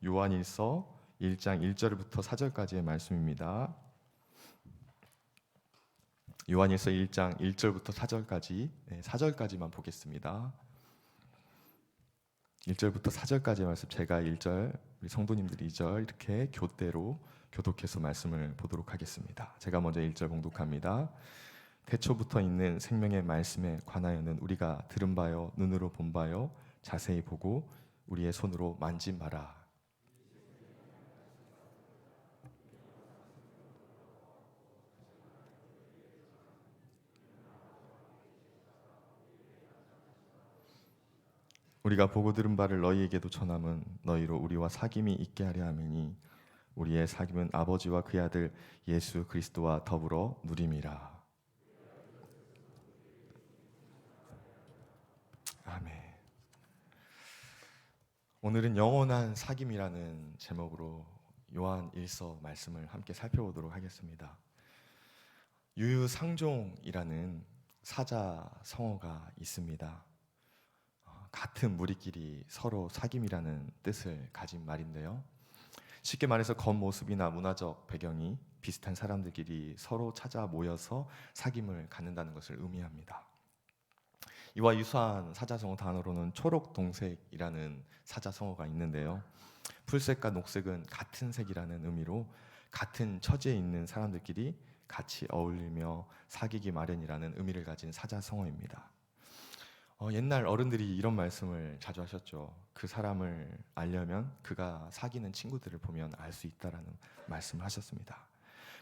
요한일서 1장 1절부터 4절까지의 말씀입니다. 요한일서 1장 1절부터 4절까지 4절까지만 보겠습니다. 1절부터 4절까지의 말씀, 제가 1절, 우리 성도님들이 2절 이렇게 교대로 교독해서 말씀을 보도록 하겠습니다. 제가 먼저 1절 봉독합니다. 태초부터 있는 생명의 말씀에 관하여는 우리가 들은 바요 눈으로 본 바요 자세히 보고 우리의 손으로 만진 바라. 우리가 보고 들은 바를 너희에게도 전함은 너희로 우리와 사귐이 있게 하려 함이니 우리의 사귐은 아버지와 그의 아들 예수 그리스도와 더불어 누림이라. 아멘. 오늘은 영원한 사귐이라는 제목으로 요한일서 말씀을 함께 살펴보도록 하겠습니다. 유유상종이라는 사자 성어가 있습니다. 같은 무리끼리 서로 사귐이라는 뜻을 가진 말인데요. 쉽게 말해서 겉모습이나 문화적 배경이 비슷한 사람들끼리 서로 찾아 모여서 사귐을 갖는다는 것을 의미합니다. 이와 유사한 사자성어 단어로는 초록동색이라는 사자성어가 있는데요. 풀색과 녹색은 같은 색이라는 의미로 같은 처지에 있는 사람들끼리 같이 어울리며 사귀기 마련이라는 의미를 가진 사자성어입니다. 옛날 어른들이 이런 말씀을 자주 하셨죠. 그 사람을 알려면 그가 사귀는 친구들을 보면 알 수 있다라는 말씀을 하셨습니다.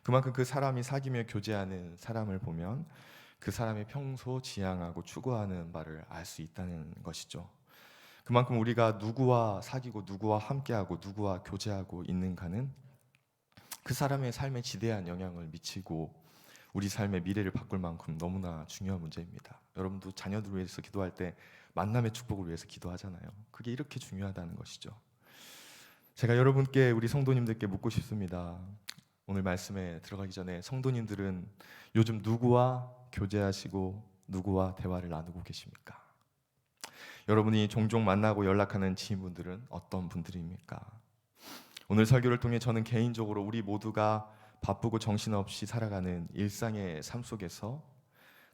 그만큼 그 사람이 사귀며 교제하는 사람을 보면 그 사람의 평소 지향하고 추구하는 바를 알 수 있다는 것이죠. 그만큼 우리가 누구와 사귀고 누구와 함께하고 누구와 교제하고 있는가는 그 사람의 삶에 지대한 영향을 미치고 우리 삶의 미래를 바꿀 만큼 너무나 중요한 문제입니다. 여러분도 자녀들을 위해서 기도할 때 만남의 축복을 위해서 기도하잖아요. 그게 이렇게 중요하다는 것이죠. 제가 여러분께, 우리 성도님들께 묻고 싶습니다. 오늘 말씀에 들어가기 전에 성도님들은 요즘 누구와 교제하시고 누구와 대화를 나누고 계십니까? 여러분이 종종 만나고 연락하는 지인분들은 어떤 분들입니까? 오늘 설교를 통해 저는 개인적으로 우리 모두가 바쁘고 정신없이 살아가는 일상의 삶 속에서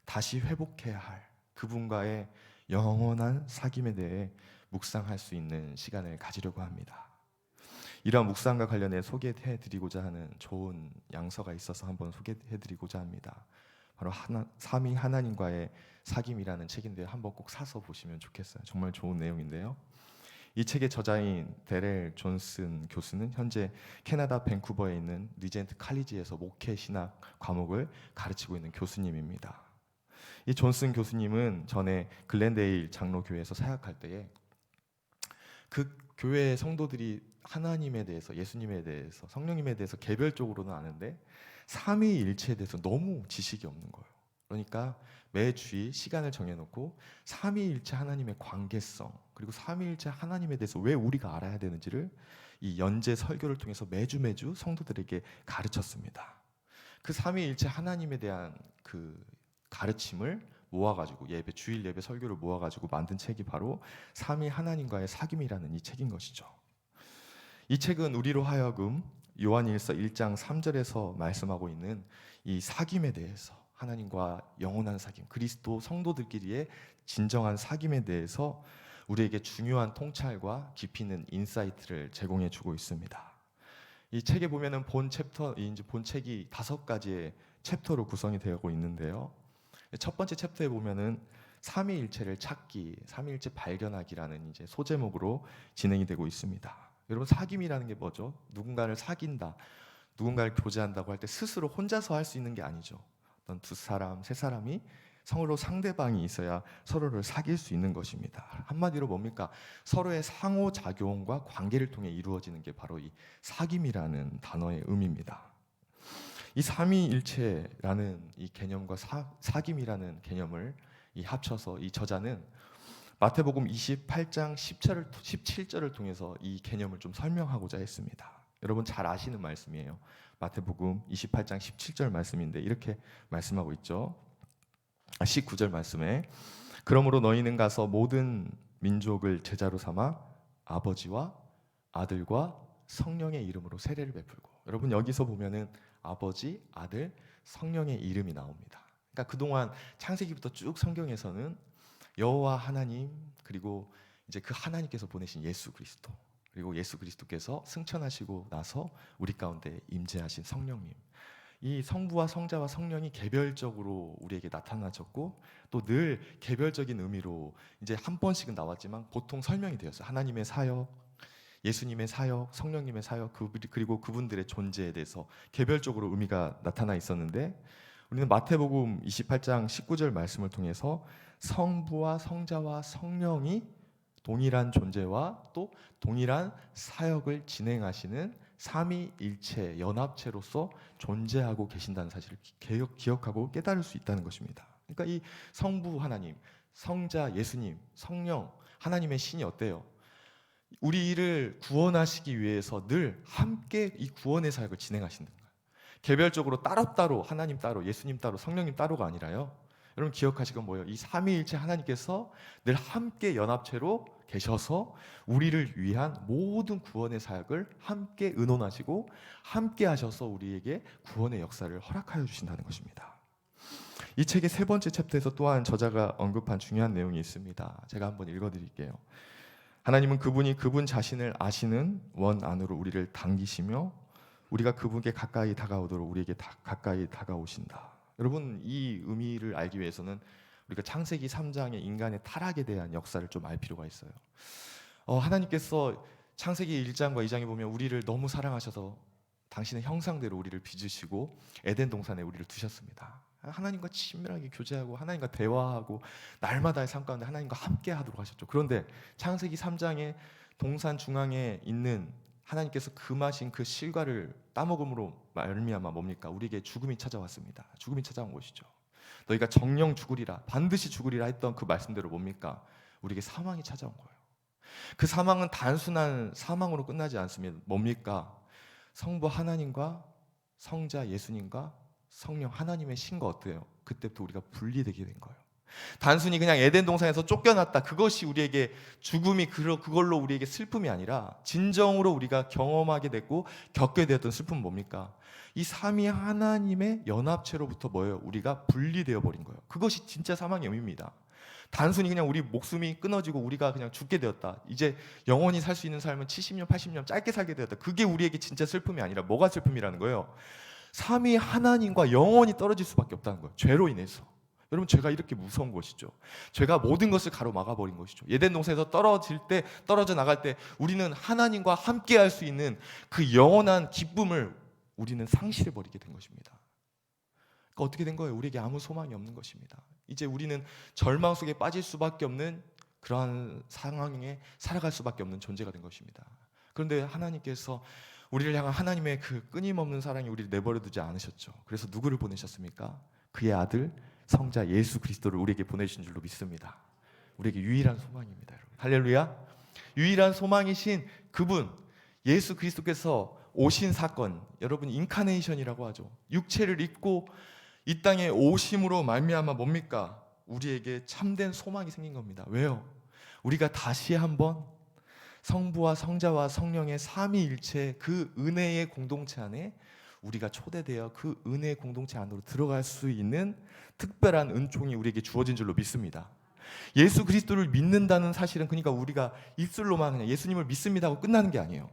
다시 회복해야 할 그분과의 영원한 사귐에 대해 묵상할 수 있는 시간을 가지려고 합니다. 이러한 묵상과 관련해 소개해드리고자 하는 좋은 양서가 있어서 한번 소개해드리고자 합니다. 바로 삼위 하나님과의 사귐이라는 책인데요. 한번 꼭 사서 보시면 좋겠어요. 정말 좋은 내용인데요. 이 책의 저자인 데렐 존슨 교수는 현재 캐나다 밴쿠버에 있는 리젠트 칼리지에서 목회 신학 과목을 가르치고 있는 교수님입니다. 이 존슨 교수님은 전에 글렌데일 장로교회에서 사역할 때에 그 교회의 성도들이 하나님에 대해서, 예수님에 대해서, 성령님에 대해서 개별적으로는 아는데 삼위일체에 대해서 너무 지식이 없는 거예요. 그러니까 매 주일 시간을 정해놓고 삼위일체 하나님의 관계성, 그리고 삼위일체 하나님에 대해서 왜 우리가 알아야 되는지를 이 연재 설교를 통해서 매주 성도들에게 가르쳤습니다. 그 삼위일체 하나님에 대한 그 가르침을 모아가지고 주일 예배 설교를 모아가지고 만든 책이 바로 삼위 하나님과의 사귐이라는 이 책인 것이죠. 이 책은 우리로 하여금 요한일서 1장 3절에서 말씀하고 있는 이 사귐에 대해서, 하나님과 영원한 사귐, 그리스도 성도들끼리의 진정한 사귐에 대해서 우리에게 중요한 통찰과 깊이 있는 인사이트를 제공해 주고 있습니다. 이 책에 보면은 본 책이 5가지의 챕터로 구성이 되고 있는데요. 첫 번째 챕터에 보면은 삼위일체를 찾기, 삼위일체 발견하기라는 이제 소제목으로 진행이 되고 있습니다. 여러분, 사귐이라는 게 뭐죠? 누군가를 사귄다, 누군가를 교제한다고 할 때 스스로 혼자서 할 수 있는 게 아니죠. 어떤 2사람, 3사람이 서로 상대방이 있어야 서로를 사귈 수 있는 것입니다. 한마디로 뭡니까? 서로의 상호작용과 관계를 통해 이루어지는 게 바로 이 사귐이라는 단어의 의미입니다. 이 삼위일체라는 이 개념과 사귐이라는 개념을 합쳐서 이 저자는 마태복음 28장 17절을 통해서 이 개념을 좀 설명하고자 했습니다. 여러분 잘 아시는 말씀이에요. 마태복음 28장 17절 말씀인데 이렇게 말씀하고 있죠. 19절 말씀에 그러므로 너희는 가서 모든 민족을 제자로 삼아 아버지와 아들과 성령의 이름으로 세례를 베풀고, 여러분 여기서 보면은 아버지, 아들, 성령의 이름이 나옵니다. 그러니까 그동안 창세기부터 쭉 성경에서는 여호와 하나님, 그리고 이제 그 하나님께서 보내신 예수 그리스도, 그리고 예수 그리스도께서 승천하시고 나서 우리 가운데 임재하신 성령님, 이 성부와 성자와 성령이 개별적으로 우리에게 나타나셨고, 또 늘 개별적인 의미로 이제 한 번씩은 나왔지만 보통 설명이 되었어요. 하나님의 사역, 예수님의 사역, 성령님의 사역, 그리고 그분들의 존재에 대해서 개별적으로 의미가 나타나 있었는데, 우리는 마태복음 28장 19절 말씀을 통해서 성부와 성자와 성령이 동일한 존재와 또 동일한 사역을 진행하시는 삼위일체 연합체로서 존재하고 계신다는 사실을 기억하고 깨달을 수 있다는 것입니다. 그러니까 이 성부 하나님, 성자 예수님, 성령 하나님의 신이 어때요? 우리를 구원하시기 위해서 늘 함께 이 구원의 사역을 진행하시는 거예요. 개별적으로 따로따로, 하나님 따로, 예수님 따로, 성령님 따로가 아니라요, 여러분 기억하시건 뭐예요? 이 삼위일체 하나님께서 늘 함께 연합체로 계셔서 우리를 위한 모든 구원의 사역을 함께 의논하시고 함께 하셔서 우리에게 구원의 역사를 허락하여 주신다는 것입니다. 이 책의 세 번째 챕터에서 또한 저자가 언급한 중요한 내용이 있습니다. 제가 한번 읽어드릴게요. 하나님은 그분이 그분 자신을 아시는 원 안으로 우리를 당기시며 우리가 그분께 가까이 다가오도록 우리에게 가까이 다가오신다. 여러분 이 의미를 알기 위해서는 우리가 창세기 3장의 인간의 타락에 대한 역사를 좀 알 필요가 있어요. 하나님께서 창세기 1장과 2장에 보면 우리를 너무 사랑하셔서 당신의 형상대로 우리를 빚으시고 에덴 동산에 우리를 두셨습니다. 하나님과 친밀하게 교제하고 하나님과 대화하고 날마다의 삶 가운데 하나님과 함께 하도록 하셨죠. 그런데 창세기 3장의 동산 중앙에 있는 하나님께서 금하신 그 실과를 따먹음으로 말미암아 뭡니까? 우리에게 죽음이 찾아왔습니다. 죽음이 찾아온 것이죠. 너희가 정령 죽으리라, 반드시 죽으리라 했던 그 말씀대로 뭡니까? 우리에게 사망이 찾아온 거예요. 그 사망은 단순한 사망으로 끝나지 않습니다. 뭡니까? 성부 하나님과 성자 예수님과 성령 하나님의 신과 어때요? 그때부터 우리가 분리되게 된 거예요. 단순히 그냥 에덴 동산에서 쫓겨났다, 그것이 우리에게 죽음이 그걸로 우리에게 슬픔이 아니라 진정으로 우리가 경험하게 됐고 겪게 되었던 슬픔은 뭡니까? 이 삼위 하나님의 연합체로부터 뭐예요? 우리가 분리되어 버린 거예요. 그것이 진짜 사망의 의미입니다. 단순히 그냥 우리 목숨이 끊어지고 우리가 그냥 죽게 되었다, 이제 영원히 살 수 있는 삶은 70년 80년 짧게 살게 되었다, 그게 우리에게 진짜 슬픔이 아니라 뭐가 슬픔이라는 거예요? 삼위 하나님과 영원히 떨어질 수밖에 없다는 거예요. 죄로 인해서. 여러분 죄가 이렇게 무서운 것이죠. 죄가 모든 것을 가로막아버린 것이죠. 에덴 동산에서 떨어져 나갈 때 우리는 하나님과 함께 할 수 있는 그 영원한 기쁨을 우리는 상실해버리게 된 것입니다. 그러니까 어떻게 된 거예요? 우리에게 아무 소망이 없는 것입니다. 이제 우리는 절망 속에 빠질 수밖에 없는 그러한 상황에 살아갈 수밖에 없는 존재가 된 것입니다. 그런데 하나님께서 우리를 향한 하나님의 그 끊임없는 사랑이 우리를 내버려 두지 않으셨죠. 그래서 누구를 보내셨습니까? 그의 아들 성자 예수 그리스도를 우리에게 보내신 줄로 믿습니다. 우리에게 유일한 소망입니다, 여러분. 할렐루야. 유일한 소망이신 그분 예수 그리스도께서 오신 사건, 여러분 인카네이션이라고 하죠. 육체를 입고 이 땅에 오심으로 말미암아 뭡니까? 우리에게 참된 소망이 생긴 겁니다. 왜요? 우리가 다시 한번 성부와 성자와 성령의 삼위일체 그 은혜의 공동체 안에 우리가 초대되어 그 은혜의 공동체 안으로 들어갈 수 있는 특별한 은총이 우리에게 주어진 줄로 믿습니다. 예수 그리스도를 믿는다는 사실은 그러니까 우리가 입술로만 그냥 예수님을 믿습니다 하고 끝나는 게 아니에요.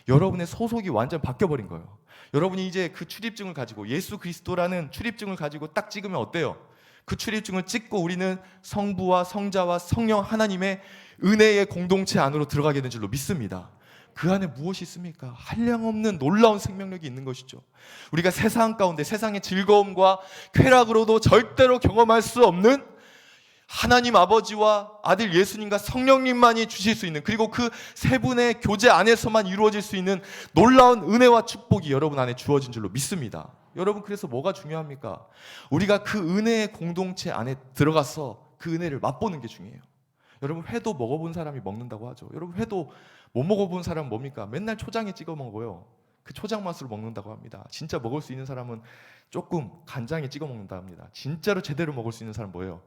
여러분의 소속이 완전 바뀌어버린 거예요. 여러분이 이제 그 출입증을 가지고 예수 그리스도라는 출입증을 가지고 딱 찍으면 어때요? 그 출입증을 찍고 우리는 성부와 성자와 성령 하나님의 은혜의 공동체 안으로 들어가게 된 줄로 믿습니다. 그 안에 무엇이 있습니까? 한량없는 놀라운 생명력이 있는 것이죠. 우리가 세상 가운데 세상의 즐거움과 쾌락으로도 절대로 경험할 수 없는 하나님 아버지와 아들 예수님과 성령님만이 주실 수 있는, 그리고 그 세 분의 교제 안에서만 이루어질 수 있는 놀라운 은혜와 축복이 여러분 안에 주어진 줄로 믿습니다. 여러분 그래서 뭐가 중요합니까? 우리가 그 은혜의 공동체 안에 들어가서 그 은혜를 맛보는 게 중요해요. 여러분 회도 먹어본 사람이 먹는다고 하죠. 여러분 회도 못 먹어본 사람은 뭡니까? 맨날 초장에 찍어 먹어요. 그 초장 맛으로 먹는다고 합니다. 진짜 먹을 수 있는 사람은 조금 간장에 찍어 먹는다 합니다. 진짜로 제대로 먹을 수 있는 사람은 뭐예요?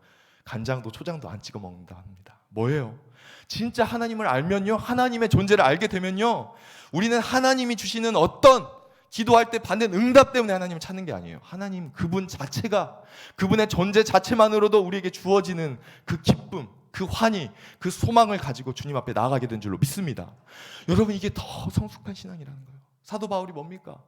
간장도 초장도 안 찍어 먹는다 합니다. 뭐예요? 진짜 하나님을 알면요, 하나님의 존재를 알게 되면요, 우리는 하나님이 주시는 어떤 기도할 때 받는 응답 때문에 하나님을 찾는 게 아니에요. 하나님 그분 자체가, 그분의 존재 자체만으로도 우리에게 주어지는 그 기쁨, 그 환희, 그 소망을 가지고 주님 앞에 나아가게 된 줄로 믿습니다. 여러분, 이게 더 성숙한 신앙이라는 거예요. 사도 바울이 뭡니까?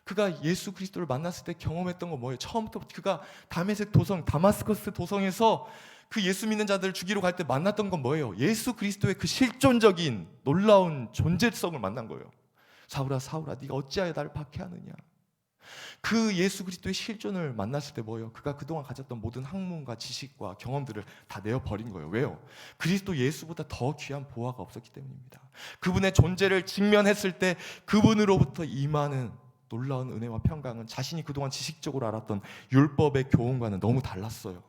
그가 예수 그리스도를 만났을 때 경험했던 건 뭐예요? 처음부터 그가 다메섹 도성, 다마스커스 도성에서 그 예수 믿는 자들을 죽이러 갈 때 만났던 건 뭐예요? 예수 그리스도의 그 실존적인 놀라운 존재성을 만난 거예요. 사울아 사울아 네가 어찌하여 나를 박해하느냐. 그 예수 그리스도의 실존을 만났을 때 뭐예요? 그가 그동안 가졌던 모든 학문과 지식과 경험들을 다 내어버린 거예요. 왜요? 그리스도 예수보다 더 귀한 보화가 없었기 때문입니다. 그분의 존재를 직면했을 때 그분으로부터 임하는 놀라운 은혜와 평강은 자신이 그동안 지식적으로 알았던 율법의 교훈과는 너무 달랐어요.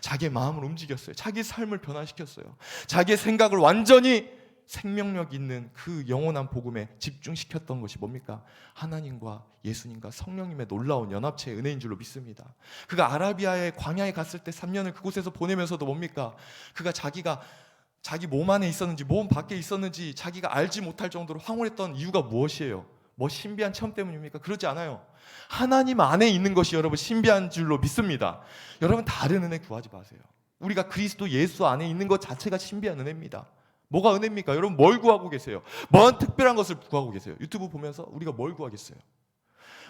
자기의 마음을 움직였어요. 자기의 삶을 변화시켰어요. 자기의 생각을 완전히 생명력 있는 그 영원한 복음에 집중시켰던 것이 뭡니까? 하나님과 예수님과 성령님의 놀라운 연합체의 은혜인 줄로 믿습니다. 그가 아라비아의 광야에 갔을 때 3년을 그곳에서 보내면서도 뭡니까? 그가 자기 몸 안에 있었는지 몸 밖에 있었는지 자기가 알지 못할 정도로 황홀했던 이유가 무엇이에요? 뭐 신비한 체험 때문입니까? 그러지 않아요. 하나님 안에 있는 것이 여러분 신비한 줄로 믿습니다. 여러분 다른 은혜 구하지 마세요. 우리가 그리스도 예수 안에 있는 것 자체가 신비한 은혜입니다. 뭐가 은혜입니까? 여러분 뭘 구하고 계세요? 뭔 특별한 것을 구하고 계세요? 유튜브 보면서 우리가 뭘 구하겠어요?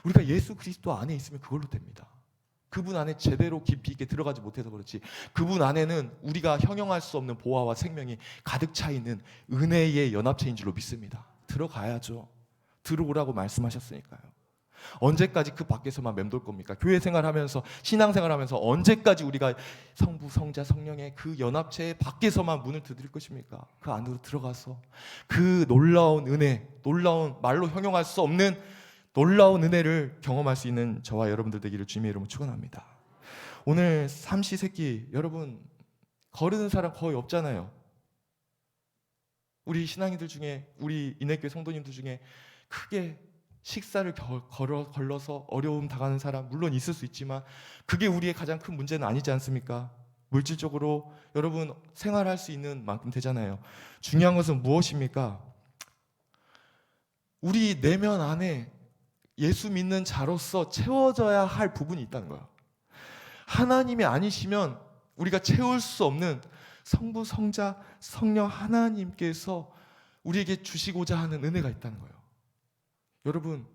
우리가 예수 그리스도 안에 있으면 그걸로 됩니다. 그분 안에 제대로 깊이 있게 들어가지 못해서 그렇지, 그분 안에는 우리가 형용할 수 없는 보화와 생명이 가득 차 있는 은혜의 연합체인 줄로 믿습니다. 들어가야죠. 들어오라고 말씀하셨으니까요. 언제까지 그 밖에서만 맴돌 겁니까? 교회 생활하면서 신앙생활하면서 언제까지 우리가 성부, 성자, 성령의 그 연합체 밖에서만 문을 두드릴 것입니까? 그 안으로 들어가서 그 놀라운 은혜, 놀라운 말로 형용할 수 없는 놀라운 은혜를 경험할 수 있는 저와 여러분들 되기를 주님의 이름으로 축원합니다. 오늘 삼시세끼 여러분 거르는 사람 거의 없잖아요. 우리 신앙인들 중에, 우리 인내교회 성도님들 중에 크게 식사를 걸러서 어려움 당하는 사람 물론 있을 수 있지만 그게 우리의 가장 큰 문제는 아니지 않습니까? 물질적으로 여러분 생활할 수 있는 만큼 되잖아요. 중요한 것은 무엇입니까? 우리 내면 안에 예수 믿는 자로서 채워져야 할 부분이 있다는 거예요. 하나님이 아니시면 우리가 채울 수 없는 성부, 성자, 성령 하나님께서 우리에게 주시고자 하는 은혜가 있다는 거예요. 여러분,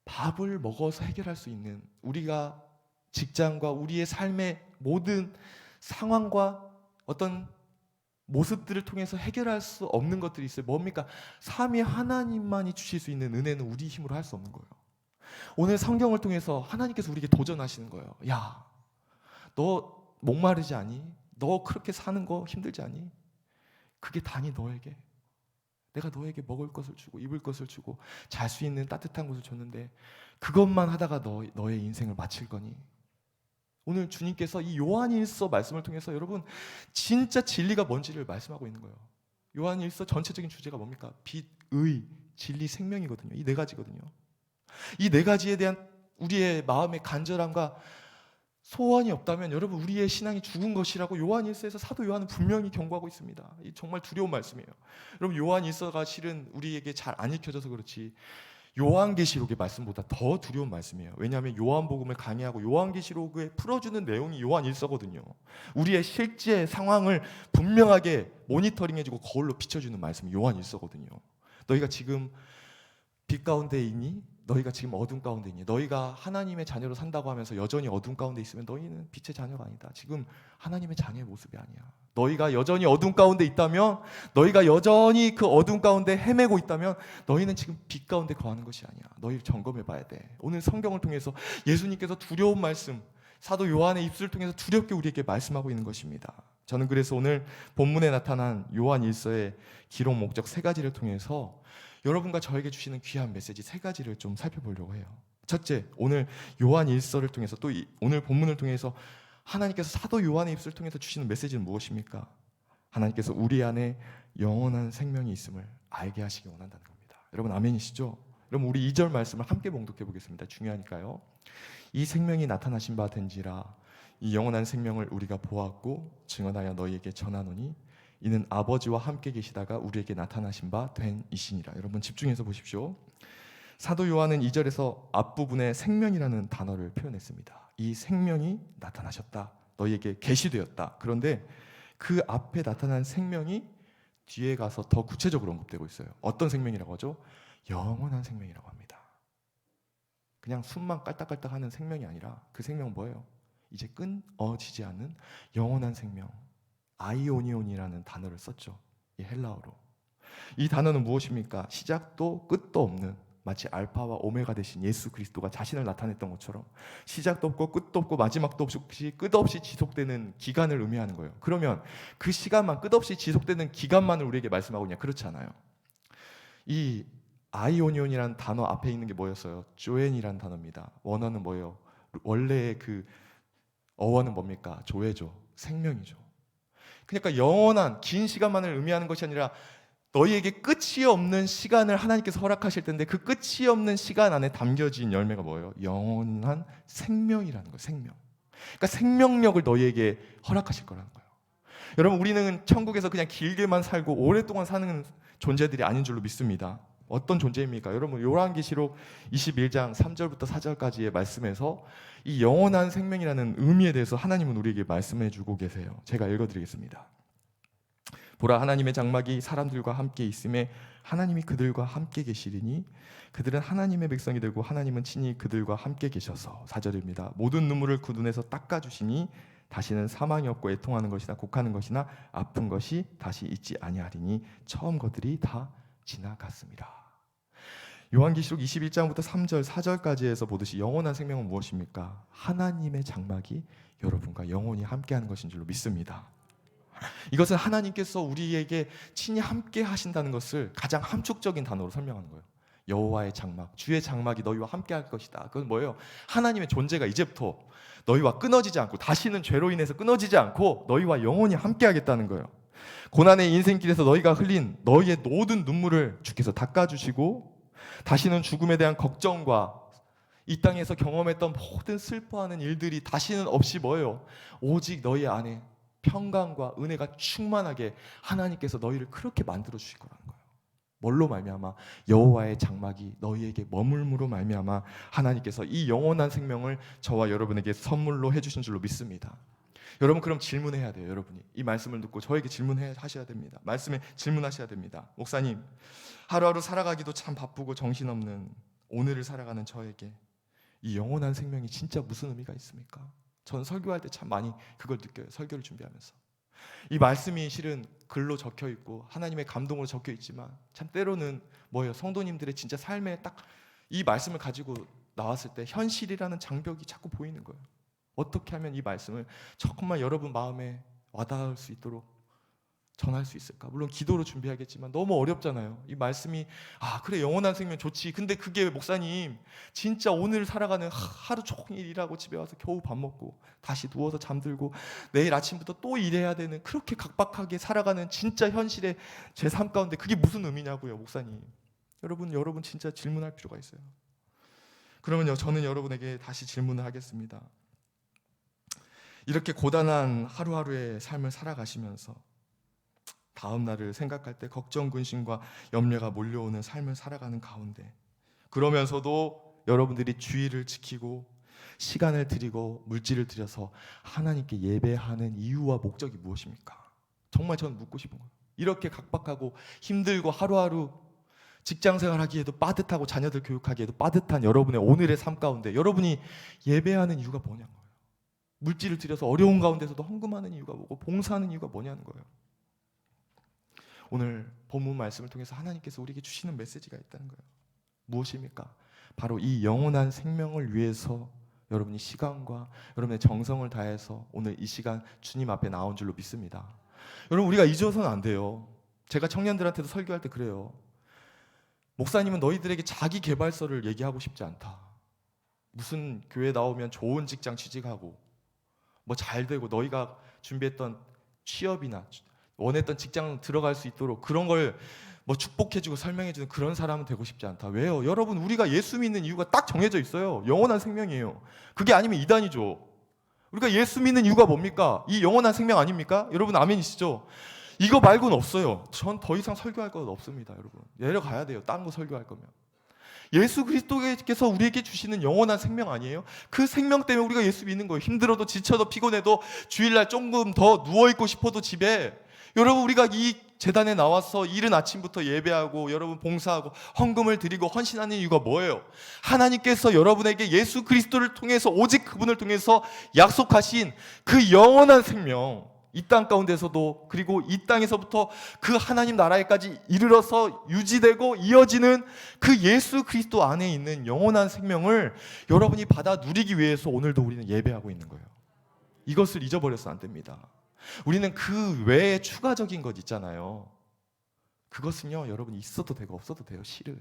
밥을 먹어서 해결할 수 있는, 우리가 직장과 우리의 삶의 모든 상황과 어떤 모습들을 통해서 해결할 수 없는 것들이 있어요. 뭡니까? 삼위 하나님만이 주실 수 있는 은혜는 우리 힘으로 할 수 없는 거예요. 오늘 성경을 통해서 하나님께서 우리에게 도전하시는 거예요. 야, 너 목마르지 않니? 너 그렇게 사는 거 힘들지 않니? 그게 다니 너에게. 내가 너에게 먹을 것을 주고 입을 것을 주고 잘 수 있는 따뜻한 곳을 줬는데 그것만 하다가 너의 인생을 마칠 거니? 오늘 주님께서 이 요한일서 말씀을 통해서 여러분 진짜 진리가 뭔지를 말씀하고 있는 거예요. 요한일서 전체적인 주제가 뭡니까? 빛, 의, 진리, 생명이거든요. 이 네 가지거든요. 이 네 가지에 대한 우리의 마음의 간절함과 소원이 없다면 여러분 우리의 신앙이 죽은 것이라고 요한일서에서 사도 요한은 분명히 경고하고 있습니다. 이 정말 두려운 말씀이에요. 여러분 요한일서가 실은 우리에게 잘 안 읽혀져서 그렇지 요한계시록의 말씀보다 더 두려운 말씀이에요. 왜냐하면 요한복음을 강의하고 요한계시록에 풀어주는 내용이 요한일서거든요. 우리의 실제 상황을 분명하게 모니터링해주고 거울로 비춰주는 말씀이 요한일서거든요. 너희가 지금 빛 가운데 있니? 너희가 지금 어둠 가운데 있니? 너희가 하나님의 자녀로 산다고 하면서 여전히 어둠 가운데 있으면 너희는 빛의 자녀가 아니다. 지금 하나님의 자녀의 모습이 아니야. 너희가 여전히 어둠 가운데 있다면, 너희가 여전히 그 어둠 가운데 헤매고 있다면 너희는 지금 빛 가운데 거하는 것이 아니야. 너희를 점검해 봐야 돼. 오늘 성경을 통해서 예수님께서 두려운 말씀, 사도 요한의 입술을 통해서 두렵게 우리에게 말씀하고 있는 것입니다. 저는 그래서 오늘 본문에 나타난 요한일서의 기록 목적 세 가지를 통해서 여러분과 저에게 주시는 귀한 메시지 세 가지를 좀 살펴보려고 해요. 첫째, 오늘 요한일서를 통해서 또 오늘 본문을 통해서 하나님께서 사도 요한의 입술을 통해서 주시는 메시지는 무엇입니까? 하나님께서 우리 안에 영원한 생명이 있음을 알게 하시기 원한다는 겁니다. 여러분 아멘이시죠? 여러분 우리 2절 말씀을 함께 봉독해 보겠습니다. 중요하니까요. 이 생명이 나타나신 바 된지라 이 영원한 생명을 우리가 보았고 증언하여 너희에게 전하노니 이는 아버지와 함께 계시다가 우리에게 나타나신 바 된 이시니라. 여러분 집중해서 보십시오. 사도 요한은 2절에서 앞부분에 생명이라는 단어를 표현했습니다. 이 생명이 나타나셨다. 너희에게 계시되었다. 그런데 그 앞에 나타난 생명이 뒤에 가서 더 구체적으로 언급되고 있어요. 어떤 생명이라고 하죠? 영원한 생명이라고 합니다. 그냥 숨만 깔딱깔딱 하는 생명이 아니라 그 생명은 뭐예요? 이제 끊어지지 않는 영원한 생명, 아이오니온이라는 단어를 썼죠. 이 헬라어로. 이 단어는 무엇입니까? 시작도 끝도 없는, 마치 알파와 오메가 되신 예수 그리스도가 자신을 나타냈던 것처럼 시작도 없고 끝도 없고 마지막도 없이 끝없이 지속되는 기간을 의미하는 거예요. 그러면 그 시간만, 끝없이 지속되는 기간만을 우리에게 말씀하고 있냐? 그렇지 않아요. 이 아이오니온이라는 단어 앞에 있는 게 뭐였어요? 조엔이라는 단어입니다. 원어는 뭐예요? 원래의 그 어원은 뭡니까? 조회죠. 생명이죠. 그러니까 영원한 긴 시간만을 의미하는 것이 아니라 너희에게 끝이 없는 시간을 하나님께서 허락하실 텐데 그 끝이 없는 시간 안에 담겨진 열매가 뭐예요? 영원한 생명이라는 거예요. 생명. 그러니까 생명력을 너희에게 허락하실 거라는 거예요. 여러분, 우리는 천국에서 그냥 길게만 살고 오랫동안 사는 존재들이 아닌 줄로 믿습니다. 어떤 존재입니까? 여러분, 요한계시록 21장 3절부터 4절까지의 말씀에서 이 영원한 생명이라는 의미에 대해서 하나님은 우리에게 말씀해 주고 계세요. 제가 읽어드리겠습니다. 보라, 하나님의 장막이 사람들과 함께 있음에 하나님이 그들과 함께 계시리니 그들은 하나님의 백성이 되고 하나님은 친히 그들과 함께 계셔서. 4절입니다. 모든 눈물을 그 눈에서 닦아주시니 다시는 사망이 없고 애통하는 것이나 곡하는 것이나 아픈 것이 다시 있지 아니하리니 처음 것들이 다 지나갔습니다. 요한계시록 21장부터 3절, 4절까지에서 보듯이 영원한 생명은 무엇입니까? 하나님의 장막이 여러분과 영원히 함께하는 것인 줄로 믿습니다. 이것은 하나님께서 우리에게 친히 함께 하신다는 것을 가장 함축적인 단어로 설명하는 거예요. 여호와의 장막, 주의 장막이 너희와 함께 할 것이다. 그건 뭐예요? 하나님의 존재가 이제부터 너희와 끊어지지 않고, 다시는 죄로 인해서 끊어지지 않고 너희와 영원히 함께 하겠다는 거예요. 고난의 인생길에서 너희가 흘린 너희의 모든 눈물을 주께서 닦아주시고 다시는 죽음에 대한 걱정과 이 땅에서 경험했던 모든 슬퍼하는 일들이 다시는 없이 뭐예요? 오직 너희 안에 평강과 은혜가 충만하게 하나님께서 너희를 그렇게 만들어 주실 거라는 거예요. 뭘로 말미암아? 여호와의 장막이 너희에게 머물므로 말미암아 하나님께서 이 영원한 생명을 저와 여러분에게 선물로 해주신 줄로 믿습니다. 여러분, 그럼 질문해야 돼요. 여러분이 이 말씀을 듣고 저에게 질문하셔야 됩니다. 말씀에 질문하셔야 됩니다. 목사님, 하루하루 살아가기도 참 바쁘고 정신없는 오늘을 살아가는 저에게 이 영원한 생명이 진짜 무슨 의미가 있습니까? 전 설교할 때 참 많이 그걸 느껴요. 설교를 준비하면서 이 말씀이 실은 글로 적혀 있고 하나님의 감동으로 적혀 있지만 참 때로는 뭐예요? 성도님들의 진짜 삶에 딱 이 말씀을 가지고 나왔을 때 현실이라는 장벽이 자꾸 보이는 거예요. 어떻게 하면 이 말씀을 조금만 여러분 마음에 와닿을 수 있도록 전할 수 있을까? 물론 기도로 준비하겠지만 너무 어렵잖아요. 이 말씀이 그래, 영원한 생명 좋지. 근데 그게 목사님 진짜 오늘 살아가는 하루 종일 일하고 집에 와서 겨우 밥 먹고 다시 누워서 잠들고 내일 아침부터 또 일해야 되는, 그렇게 각박하게 살아가는 진짜 현실의 제 삶 가운데 그게 무슨 의미냐고요, 목사님. 여러분 진짜 질문할 필요가 있어요. 그러면요, 저는 여러분에게 다시 질문을 하겠습니다. 이렇게 고단한 하루하루의 삶을 살아가시면서 다음 날을 생각할 때 걱정, 근심과 염려가 몰려오는 삶을 살아가는 가운데, 그러면서도 여러분들이 주의를 지키고 시간을 들이고 물질을 들여서 하나님께 예배하는 이유와 목적이 무엇입니까? 정말 저는 묻고 싶은 거예요. 이렇게 각박하고 힘들고 하루하루 직장생활 하기에도 빠듯하고 자녀들 교육하기에도 빠듯한 여러분의 오늘의 삶 가운데 여러분이 예배하는 이유가 뭐냐는 거예요. 물질을 들여서 어려운 가운데서도 헌금하는 이유가 뭐고 봉사하는 이유가 뭐냐는 거예요. 오늘 본문 말씀을 통해서 하나님께서 우리에게 주시는 메시지가 있다는 거예요. 무엇입니까? 바로 이 영원한 생명을 위해서 여러분이 시간과 여러분의 정성을 다해서 오늘 이 시간 주님 앞에 나온 줄로 믿습니다. 여러분, 우리가 잊어서는 안 돼요. 제가 청년들한테도 설교할 때 그래요. 목사님은 너희들에게 자기 개발서를 얘기하고 싶지 않다. 무슨 교회 나오면 좋은 직장 취직하고 뭐 잘 되고 너희가 준비했던 취업이나 원했던 직장 들어갈 수 있도록 그런 걸 뭐 축복해주고 설명해주는 그런 사람은 되고 싶지 않다. 왜요? 여러분, 우리가 예수 믿는 이유가 딱 정해져 있어요. 영원한 생명이에요. 그게 아니면 이단이죠. 우리가 예수 믿는 이유가 뭡니까? 이 영원한 생명 아닙니까? 여러분 아멘이시죠? 이거 말고는 없어요. 전 더 이상 설교할 것 없습니다, 여러분. 내려가야 돼요. 다른 거 설교할 거면. 예수 그리스도께서 우리에게 주시는 영원한 생명 아니에요? 그 생명 때문에 우리가 예수 믿는 거예요. 힘들어도 지쳐도 피곤해도 주일날 조금 더 누워있고 싶어도 집에, 여러분 우리가 이 재단에 나와서 이른 아침부터 예배하고 여러분 봉사하고 헌금을 드리고 헌신하는 이유가 뭐예요? 하나님께서 여러분에게 예수 그리스도를 통해서, 오직 그분을 통해서 약속하신 그 영원한 생명, 이 땅 가운데서도, 그리고 이 땅에서부터 그 하나님 나라에까지 이르러서 유지되고 이어지는 그 예수 그리스도 안에 있는 영원한 생명을 여러분이 받아 누리기 위해서 오늘도 우리는 예배하고 있는 거예요. 이것을 잊어버려서 안 됩니다. 우리는 그 외에 추가적인 것 있잖아요. 그것은요, 여러분 있어도 되고 없어도 돼요. 실은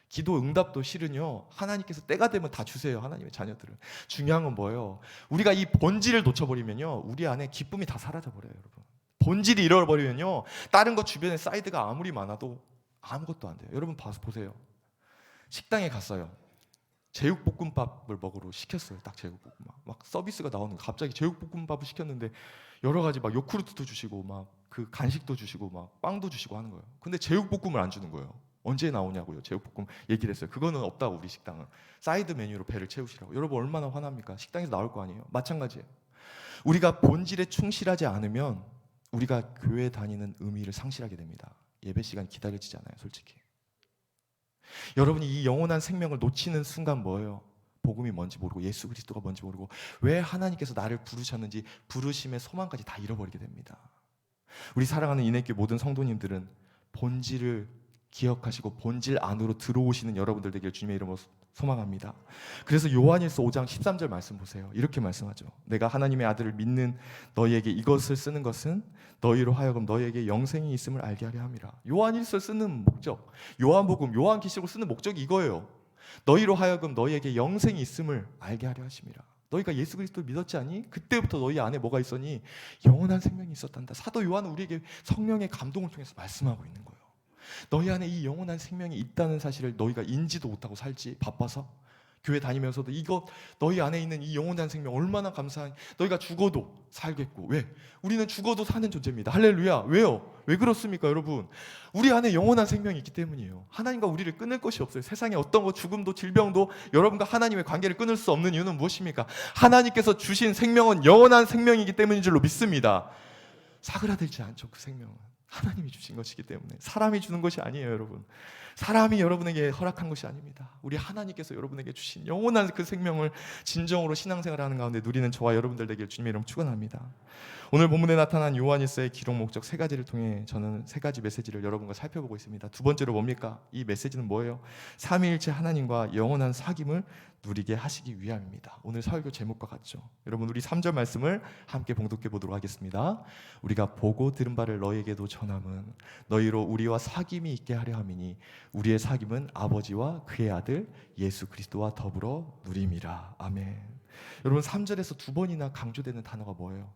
기도 응답도 실은요, 하나님께서 때가 되면 다 주세요. 하나님의 자녀들은. 중요한 건 뭐예요? 우리가 이 본질을 놓쳐버리면요, 우리 안에 기쁨이 다 사라져버려요. 여러분, 본질이 잃어버리면요, 다른 거 주변에 사이드가 아무리 많아도 아무것도 안 돼요. 여러분 봐서 보세요. 식당에 갔어요. 제육볶음밥을 먹으러 시켰어요. 딱 제육볶음밥 막 서비스가 나오는 거. 갑자기 제육볶음밥을 시켰는데 여러 가지 막 요구르트도 주시고 막 그 간식도 주시고 막 빵도 주시고 하는 거예요. 근데 제육볶음을 안 주는 거예요. 언제 나오냐고요. 제육볶음 얘기를 했어요. 그거는 없다고, 우리 식당은. 사이드 메뉴로 배를 채우시라고. 여러분 얼마나 화납니까? 식당에서 나올 거 아니에요. 마찬가지예요. 우리가 본질에 충실하지 않으면 우리가 교회 다니는 의미를 상실하게 됩니다. 예배 시간 기다려지지 않아요, 솔직히. 여러분이 이 영원한 생명을 놓치는 순간 뭐예요? 복음이 뭔지 모르고 예수 그리스도가 뭔지 모르고 왜 하나님께서 나를 부르셨는지, 부르심의 소망까지 다 잃어버리게 됩니다. 우리 사랑하는 인해교회 모든 성도님들은 본질을 기억하시고 본질 안으로 들어오시는 여러분들 되길 주님의 이름으로 소망합니다. 그래서 요한일서 5장 13절 말씀 보세요. 이렇게 말씀하죠. 내가 하나님의 아들을 믿는 너희에게 이것을 쓰는 것은 너희로 하여금 너희에게 영생이 있음을 알게 하려 함이라. 요한일서 쓰는 목적, 요한복음, 요한계시록을 쓰는 목적이 이거예요. 너희로 하여금 너희에게 영생이 있음을 알게 하려 하심이라. 너희가 예수 그리스도를 믿었지 않니? 그때부터 너희 안에 뭐가 있었니? 영원한 생명이 있었단다. 사도 요한은 우리에게 성령의 감동을 통해서 말씀하고 있는 거예요. 너희 안에 이 영원한 생명이 있다는 사실을 너희가 인지도 못하고 살지, 바빠서. 교회 다니면서도 이거 너희 안에 있는 이 영원한 생명 얼마나 감사하니. 너희가 죽어도 살겠고. 왜? 우리는 죽어도 사는 존재입니다. 할렐루야. 왜요? 왜 그렇습니까, 여러분? 우리 안에 영원한 생명이 있기 때문이에요. 하나님과 우리를 끊을 것이 없어요. 세상에 어떤 거, 죽음도 질병도 여러분과 하나님의 관계를 끊을 수 없는 이유는 무엇입니까? 하나님께서 주신 생명은 영원한 생명이기 때문인 줄로 믿습니다. 사그라들지 않죠. 그 생명은 하나님이 주신 것이기 때문에. 사람이 주는 것이 아니에요, 여러분. 사람이 여러분에게 허락한 것이 아닙니다. 우리 하나님께서 여러분에게 주신 영원한 그 생명을 진정으로 신앙생활하는 가운데 누리는 저와 여러분들 되길 주님의 이름으로 축원합니다. 오늘 본문에 나타난 요한일서의 기록 목적 세 가지를 통해 저는 세 가지 메시지를 여러분과 살펴보고 있습니다. 두 번째로 뭡니까? 이 메시지는 뭐예요? 삼위일체 하나님과 영원한 사귐을 누리게 하시기 위함입니다. 오늘 설교 제목과 같죠? 여러분, 우리 3절 말씀을 함께 봉독해 보도록 하겠습니다. 우리가 보고 들은 바를 너희에게도 전함은 너희로 우리와 사귐이 있게 하려 함이니 우리의 사귐은 아버지와 그의 아들 예수 그리스도와 더불어 누림이라. 아멘. 여러분, 3절에서 두 번이나 강조되는 단어가 뭐예요?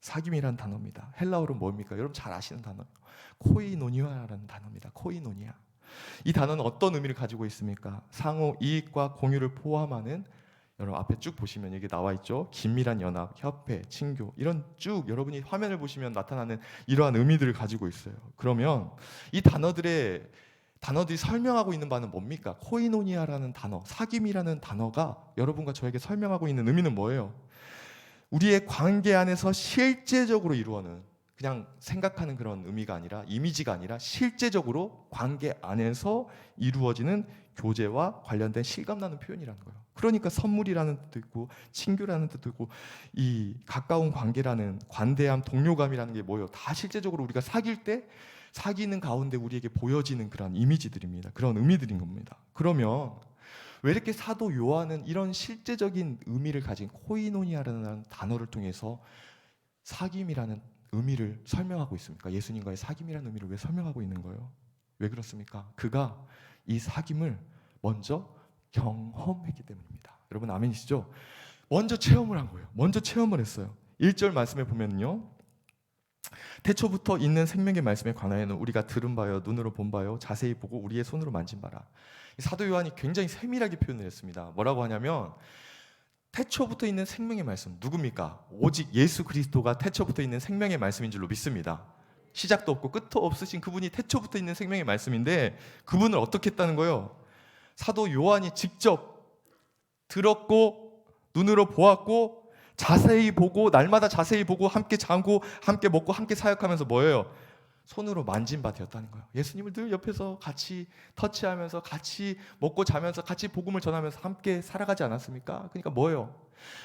사귐이라는 단어입니다. 헬라어로 뭡니까? 여러분 잘 아시는 단어, 코이노니아라는 단어입니다. 코이노니아. 이 단어는 어떤 의미를 가지고 있습니까? 상호 이익과 공유를 포함하는, 여러분 앞에 쭉 보시면 여기 나와 있죠. 긴밀한 연합, 협회, 친교, 이런 쭉 여러분이 화면을 보시면 나타나는 이러한 의미들을 가지고 있어요. 그러면 이 단어들이 설명하고 있는 바는 뭡니까? 코이노니아라는 단어, 사귐이라는 단어가 여러분과 저에게 설명하고 있는 의미는 뭐예요? 우리의 관계 안에서 실제적으로 이루어는, 그냥 생각하는 그런 의미가 아니라, 이미지가 아니라 실제적으로 관계 안에서 이루어지는 교제와 관련된 실감나는 표현이라는 거예요. 그러니까 선물이라는 뜻도 있고 친교라는 뜻도 있고 이 가까운 관계라는, 관대함, 동료감이라는 게 뭐예요? 다 실제적으로 우리가 사귈 때 사귀는 가운데 우리에게 보여지는 그런 이미지들입니다. 그런 의미들인 겁니다. 그러면 왜 이렇게 사도 요한은 이런 실제적인 의미를 가진 코이노니아라는 단어를 통해서 사귐이라는 의미를 설명하고 있습니까? 예수님과의 사귐이라는 의미를 왜 설명하고 있는 거예요? 왜 그렇습니까? 그가 이 사귐을 먼저 경험했기 때문입니다. 여러분 아멘이시죠? 먼저 체험을 한 거예요. 먼저 체험을 했어요. 1절 말씀에 보면요, 태초부터 있는 생명의 말씀에 관하여는 우리가 들은 바요, 눈으로 본 바요, 자세히 보고 우리의 손으로 만진 바라. 사도 요한이 굉장히 세밀하게 표현을 했습니다. 뭐라고 하냐면 태초부터 있는 생명의 말씀 누굽니까? 오직 예수 그리스도가 태초부터 있는 생명의 말씀인 줄로 믿습니다. 시작도 없고 끝도 없으신 그분이 태초부터 있는 생명의 말씀인데 그분을 어떻게 했다는 거예요? 사도 요한이 직접 들었고 눈으로 보았고 자세히 보고 날마다 자세히 보고 함께 자고 함께 먹고 함께 사역하면서 뭐예요? 손으로 만진 바 되었다는 거예요. 예수님을 늘 옆에서 같이 터치하면서 같이 먹고 자면서 같이 복음을 전하면서 함께 살아가지 않았습니까? 그러니까 뭐예요?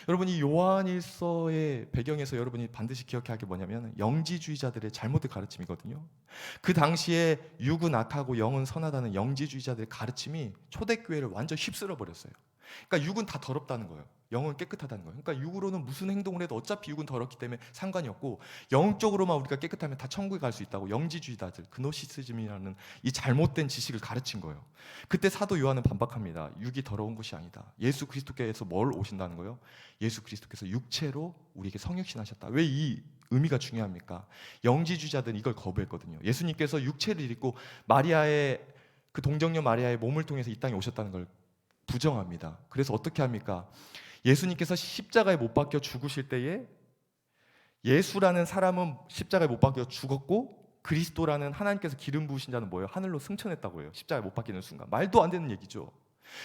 여러분 이 요한일서의 배경에서 여러분이 반드시 기억해야 할 게 뭐냐면 영지주의자들의 잘못된 가르침이거든요. 그 당시에 육은 악하고 영은 선하다는 영지주의자들의 가르침이 초대교회를 완전 휩쓸어 버렸어요. 그러니까 육은 다 더럽다는 거예요. 영은 깨끗하다는 거예요. 그러니까 육으로는 무슨 행동을 해도 어차피 육은 더럽기 때문에 상관이 없고 영적으로만 우리가 깨끗하면 다 천국에 갈 수 있다고 영지주의자들, 그노시스즘이라는 이 잘못된 지식을 가르친 거예요. 그때 사도 요한은 반박합니다. 육이 더러운 것이 아니다. 예수 그리스도께서 뭘 오신다는 거예요? 예수 그리스도께서 육체로 우리에게 성육신하셨다. 왜 이 의미가 중요합니까? 영지주의자들은 이걸 거부했거든요. 예수님께서 육체를 입고 마리아의 그 동정녀 마리아의 몸을 통해서 이 땅에 오셨다는 걸 부정합니다. 그래서 어떻게 합니까? 예수님께서 십자가에 못 박혀 죽으실 때에 예수라는 사람은 십자가에 못 박혀 죽었고 그리스도라는 하나님께서 기름 부으신 자는 뭐예요? 하늘로 승천했다고 해요. 십자가에 못 박히는 순간. 말도 안 되는 얘기죠.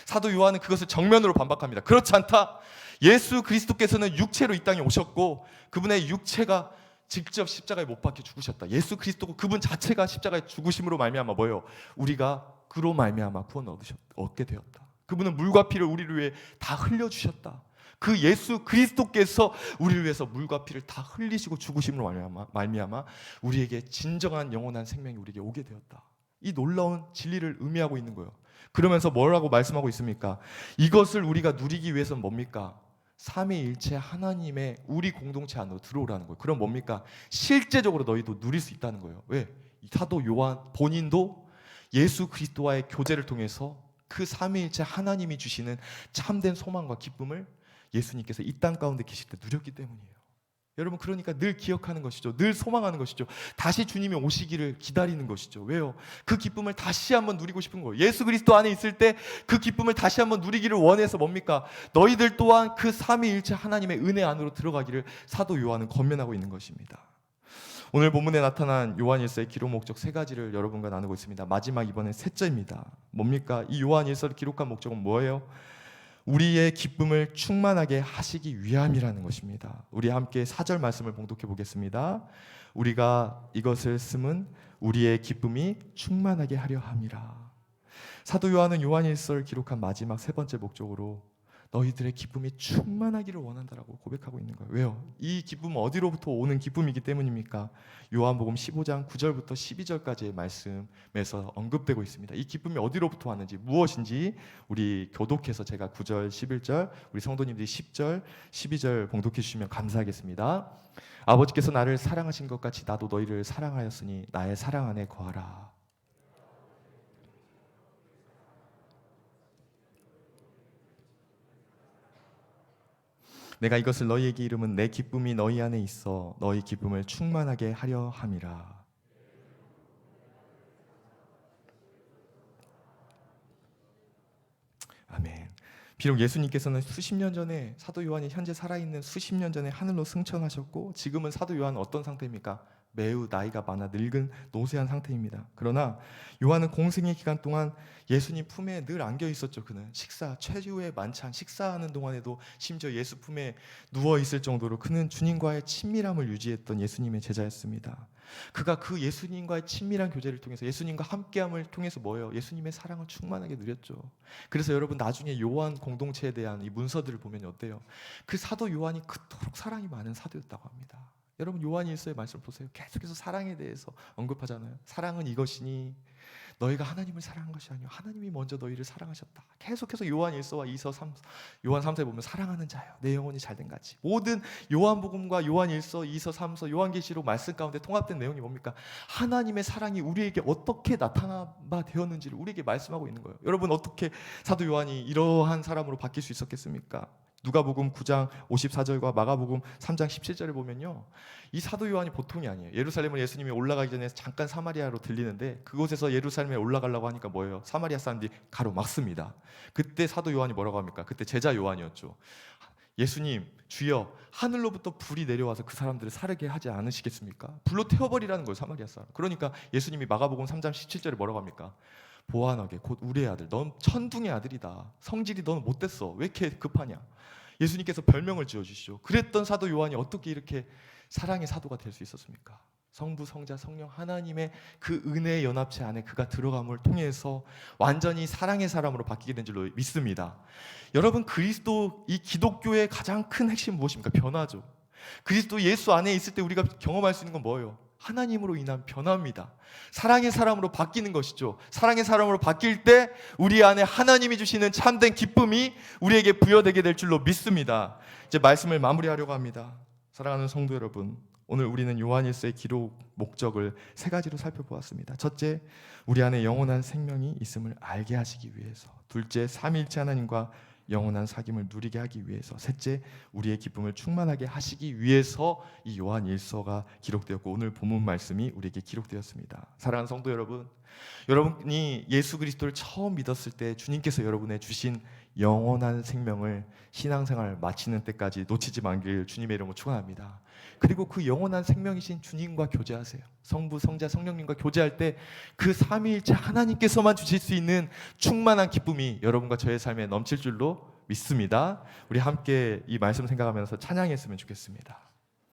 사도 요한은 그것을 정면으로 반박합니다. 그렇지 않다. 예수 그리스도께서는 육체로 이 땅에 오셨고 그분의 육체가 직접 십자가에 못 박혀 죽으셨다. 예수 그리스도고 그분 자체가 십자가에 죽으심으로 말미암아 뭐예요? 우리가 그로 말미암아 구원을 얻게 되었다. 그분은 물과 피를 우리를 위해 다 흘려주셨다. 그 예수 그리스도께서 우리를 위해서 물과 피를 다 흘리시고 죽으심으로 말미암아 우리에게 진정한 영원한 생명이 우리에게 오게 되었다. 이 놀라운 진리를 의미하고 있는 거예요. 그러면서 뭐라고 말씀하고 있습니까? 이것을 우리가 누리기 위해서는 뭡니까? 삼위일체 하나님의 우리 공동체 안으로 들어오라는 거예요. 그럼 뭡니까? 실제적으로 너희도 누릴 수 있다는 거예요. 왜? 사도 요한 본인도 예수 그리스도와의 교제를 통해서 그 삼위일체 하나님이 주시는 참된 소망과 기쁨을 예수님께서 이 땅 가운데 계실 때 누렸기 때문이에요. 여러분 그러니까 늘 기억하는 것이죠. 늘 소망하는 것이죠. 다시 주님이 오시기를 기다리는 것이죠. 왜요? 그 기쁨을 다시 한번 누리고 싶은 거예요. 예수 그리스도 안에 있을 때 그 기쁨을 다시 한번 누리기를 원해서 뭡니까? 너희들 또한 그 삼위일체 하나님의 은혜 안으로 들어가기를 사도 요한은 권면하고 있는 것입니다. 오늘 본문에 나타난 요한일서의 기록 목적 세 가지를 여러분과 나누고 있습니다. 마지막 이번엔 셋째입니다. 뭡니까? 이 요한일서를 기록한 목적은 뭐예요? 우리의 기쁨을 충만하게 하시기 위함이라는 것입니다. 우리 함께 4절 말씀을 봉독해 보겠습니다. 우리가 이것을 쓰면 우리의 기쁨이 충만하게 하려 함이라. 사도 요한은 요한일서를 기록한 마지막 세 번째 목적으로 너희들의 기쁨이 충만하기를 원한다라고 고백하고 있는 거예요. 왜요? 이 기쁨은 어디로부터 오는 기쁨이기 때문입니까? 요한복음 15장 9절부터 12절까지의 말씀에서 언급되고 있습니다. 이 기쁨이 어디로부터 왔는지 무엇인지 우리 교독해서 제가 9절, 11절, 우리 성도님들이 10절, 12절 봉독해 주시면 감사하겠습니다. 아버지께서 나를 사랑하신 것 같이 나도 너희를 사랑하였으니 나의 사랑 안에 거하라. 내가 이것을 너희에게 이름은 내 기쁨이 너희 안에 있어 너희 기쁨을 충만하게 하려 함이라. 아멘. 비록 예수님께서는 수십 년 전에 사도 요한이 현재 살아있는 수십 년 전에 하늘로 승천하셨고 지금은 사도 요한은 어떤 상태입니까? 매우 나이가 많아 늙은 노쇠한 상태입니다. 그러나 요한은 공생의 기간 동안 예수님 품에 늘 안겨 있었죠. 그는 최후의 만찬 식사하는 동안에도 심지어 예수 품에 누워 있을 정도로 그는 주님과의 친밀함을 유지했던 예수님의 제자였습니다. 그가 그 예수님과의 친밀한 교제를 통해서 예수님과 함께함을 통해서 뭐예요? 예수님의 사랑을 충만하게 누렸죠. 그래서 여러분 나중에 요한 공동체에 대한 이 문서들을 보면 어때요? 그 사도 요한이 그토록 사랑이 많은 사도였다고 합니다. 여러분 요한일서의 말씀 보세요. 계속해서 사랑에 대해서 언급하잖아요. 사랑은 이것이니 너희가 하나님을 사랑한 것이 아니요 하나님이 먼저 너희를 사랑하셨다. 계속해서 요한일서와 2서 3, 요한 3서에 보면 사랑하는 자요 내 영혼이 잘된 같이 모든 요한복음과 요한일서, 2서, 3서, 요한계시록 말씀 가운데 통합된 내용이 뭡니까? 하나님의 사랑이 우리에게 어떻게 나타나바 되었는지를 우리에게 말씀하고 있는 거예요. 여러분 어떻게 사도 요한이 이러한 사람으로 바뀔 수 있었겠습니까? 누가복음 9장 54절과 마가복음 3장 17절을 보면요, 이 사도 요한이 보통이 아니에요. 예루살렘을 예수님이 올라가기 전에 잠깐 사마리아로 들리는데 그곳에서 예루살렘에 올라가려고 하니까 뭐예요? 사마리아 사람들이 가로막습니다. 그때 사도 요한이 뭐라고 합니까? 그때 제자 요한이었죠. 예수님, 주여, 하늘로부터 불이 내려와서 그 사람들을 사르게 하지 않으시겠습니까? 불로 태워버리라는 거예요, 사마리아 사람. 그러니까 예수님이 마가복음 3장 17절에 뭐라고 합니까? 보아하게 곧 우리의 아들, 넌 천둥의 아들이다. 성질이 너는 못됐어. 왜 이렇게 급하냐? 예수님께서 별명을 지어주시죠. 그랬던 사도 요한이 어떻게 이렇게 사랑의 사도가 될 수 있었습니까? 성부, 성자, 성령 하나님의 그 은혜의 연합체 안에 그가 들어감을 통해서 완전히 사랑의 사람으로 바뀌게 된 줄로 믿습니다. 여러분, 그리스도, 이 기독교의 가장 큰 핵심 무엇입니까? 변화죠. 그리스도 예수 안에 있을 때 우리가 경험할 수 있는 건 뭐예요? 하나님으로 인한 변화입니다. 사랑의 사람으로 바뀌는 것이죠. 사랑의 사람으로 바뀔 때 우리 안에 하나님이 주시는 참된 기쁨이 우리에게 부여되게 될 줄로 믿습니다. 이제 말씀을 마무리하려고 합니다. 사랑하는 성도 여러분, 오늘 우리는 요한일서의 기록 목적을 세 가지로 살펴보았습니다. 첫째, 우리 안에 영원한 생명이 있음을 알게 하시기 위해서. 둘째, 삼위일체 하나님과 영원한 사귐을 누리게 하기 위해서. 셋째, 우리의 기쁨을 충만하게 하시기 위해서 이 요한일서가 기록되었고 오늘 본문 말씀이 우리에게 기록되었습니다. 사랑하는 성도 여러분, 여러분이 예수 그리스도를 처음 믿었을 때 주님께서 여러분에 주신 영원한 생명을 신앙생활 마치는 때까지 놓치지 말기를 주님의 이름으로 축원합니다. 그리고 그 영원한 생명이신 주님과 교제하세요. 성부, 성자, 성령님과 교제할 때 그 삼위일체 하나님께서만 주실 수 있는 충만한 기쁨이 여러분과 저의 삶에 넘칠 줄로 믿습니다. 우리 함께 이 말씀 생각하면서 찬양했으면 좋겠습니다.